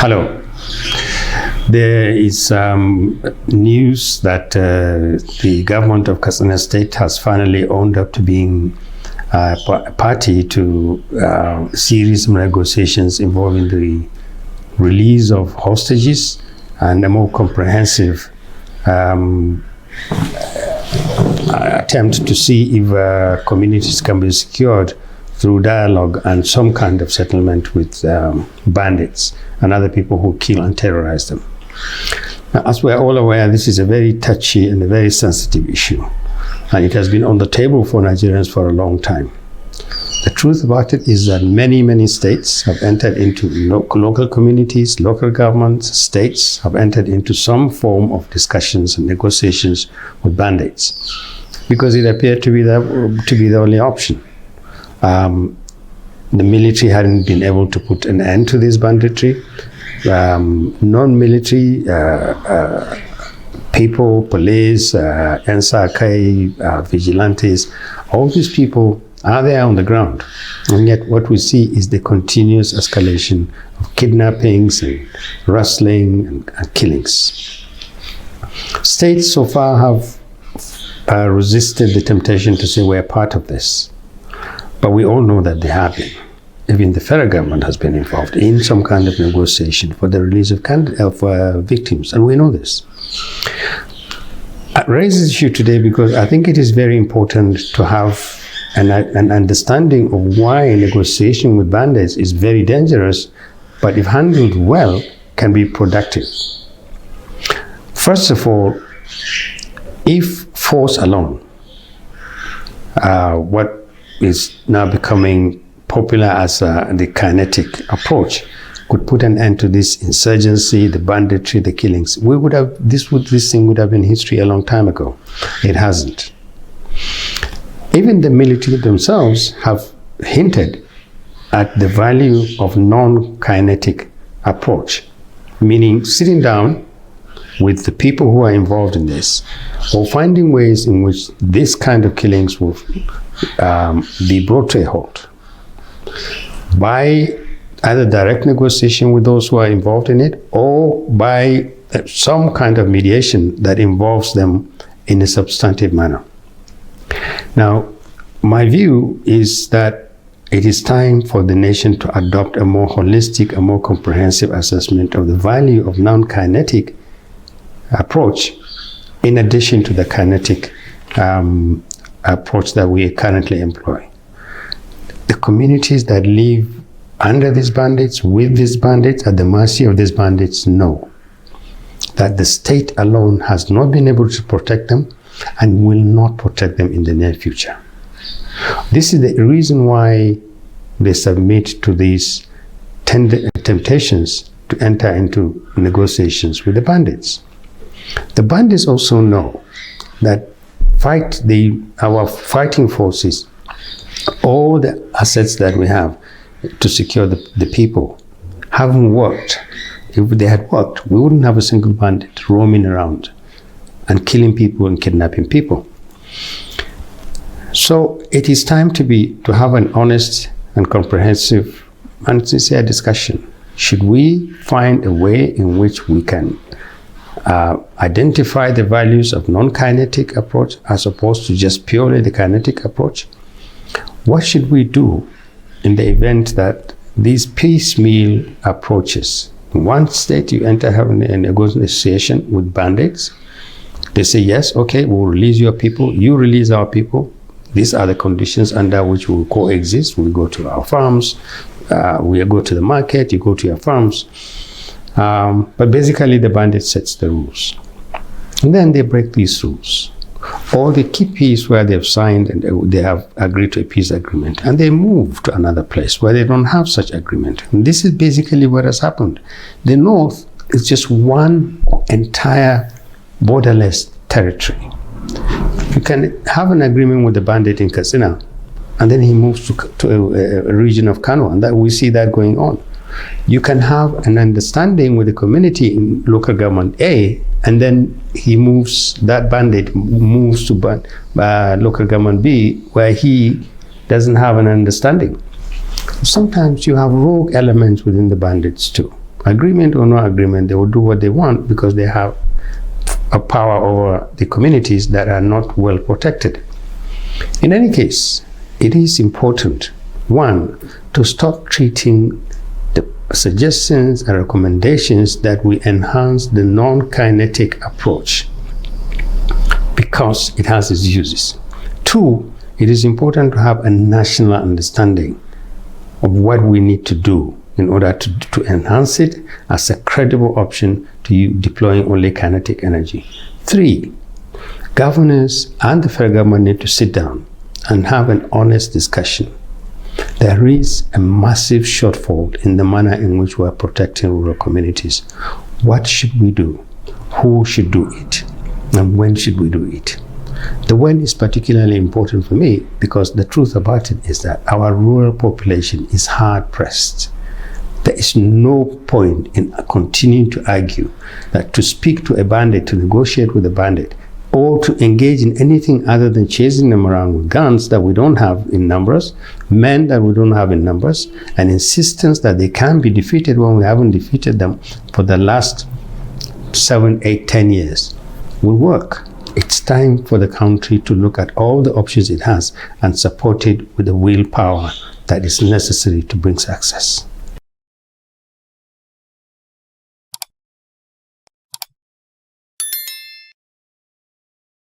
Hello. There is news that the government of Katsina State has finally owned up to being a party to a series of negotiations involving the release of hostages and a more comprehensive attempt to see if communities can be secured through dialogue and some kind of settlement with bandits and other people who kill and terrorize them. Now, as we're all aware, this is a very touchy and a very sensitive issue, and it has been on the table for Nigerians for a long time. The truth about it is that many states have entered into local communities, local governments, states have entered into some form of discussions and negotiations with bandits because it appeared to be the only option. The military hadn't been able to put an end to this banditry. Non-military people, police, NSAK, vigilantes, all these people are there on the ground. And yet what we see is the continuous escalation of kidnappings and rustling and killings. States so far have resisted the temptation to say we're part of this. But we all know that they have been. Even the federal government has been involved in some kind of negotiation for the release of victims, and we know this. I raise this issue today because I think it is very important to have an understanding of why a negotiation with bandits is very dangerous, but if handled well, can be productive. First of all, if force alone, what is now becoming popular as the kinetic approach, could put an end to this insurgency, the banditry, the killings, this thing would have been history a long time ago. It hasn't. Even the military themselves have hinted at the value of non-kinetic approach, meaning sitting down with the people who are involved in this, or finding ways in which this kind of killings will be brought to a halt by either direct negotiation with those who are involved in it, or by some kind of mediation that involves them in a substantive manner. Now, my view is that it is time for the nation to adopt a more holistic, a more comprehensive assessment of the value of non-kinetic approach, in addition to the kinetic approach that we currently employ. The communities that live under these bandits, with these bandits, at the mercy of these bandits, know that the state alone has not been able to protect them and will not protect them in the near future. This is the reason why they submit to these temptations to enter into negotiations with the bandits. The bandits also know that our fighting forces, all the assets that we have to secure the people, haven't worked. If they had worked, we wouldn't have a single bandit roaming around and killing people and kidnapping people. So it is time to have an honest and comprehensive and sincere discussion. Should we find a way in which we can identify the values of non-kinetic approach as opposed to just purely the kinetic approach? What should we do in the event that these piecemeal approaches, in one state you enter having a negotiation with bandits, they say, yes, okay, we'll release your people, you release our people, these are the conditions under which we will coexist. We go to our farms, we go to the market, you go to your farms. But basically the bandit sets the rules. And then they break these rules. Or they keep peace where they've signed and they have agreed to a peace agreement. And they move to another place where they don't have such agreement. And this is basically what has happened. The North is just one entire borderless territory. You can have an agreement with the bandit in Katsina, and then he moves to a region of Kano, and that we see that going on. You can have an understanding with the community in local government A, and then that bandit moves to local government B, where he doesn't have an understanding. Sometimes you have rogue elements within the bandits too. Agreement or no agreement, they will do what they want because they have a power over the communities that are not well protected. In any case, it is important, one, to stop treating the suggestions and recommendations that we enhance the non-kinetic approach because it has its uses. Two, it is important to have a national understanding of what we need to do in order to enhance it as a credible option to you deploying only kinetic energy. Three, governors and the federal government need to sit down and have an honest discussion. There is a massive shortfall in the manner in which we are protecting rural communities. What should we do? Who should do it? And when should we do it? The when is particularly important for me because the truth about it is that our rural population is hard pressed. There is no point in continuing to argue that to speak to a bandit, to negotiate with a bandit, or to engage in anything other than chasing them around with guns that we don't have in numbers, men that we don't have in numbers, and insistence that they can be defeated when we haven't defeated them for the last 7, 8, 10 years, will work. It's time for the country to look at all the options it has and support it with the willpower that is necessary to bring success.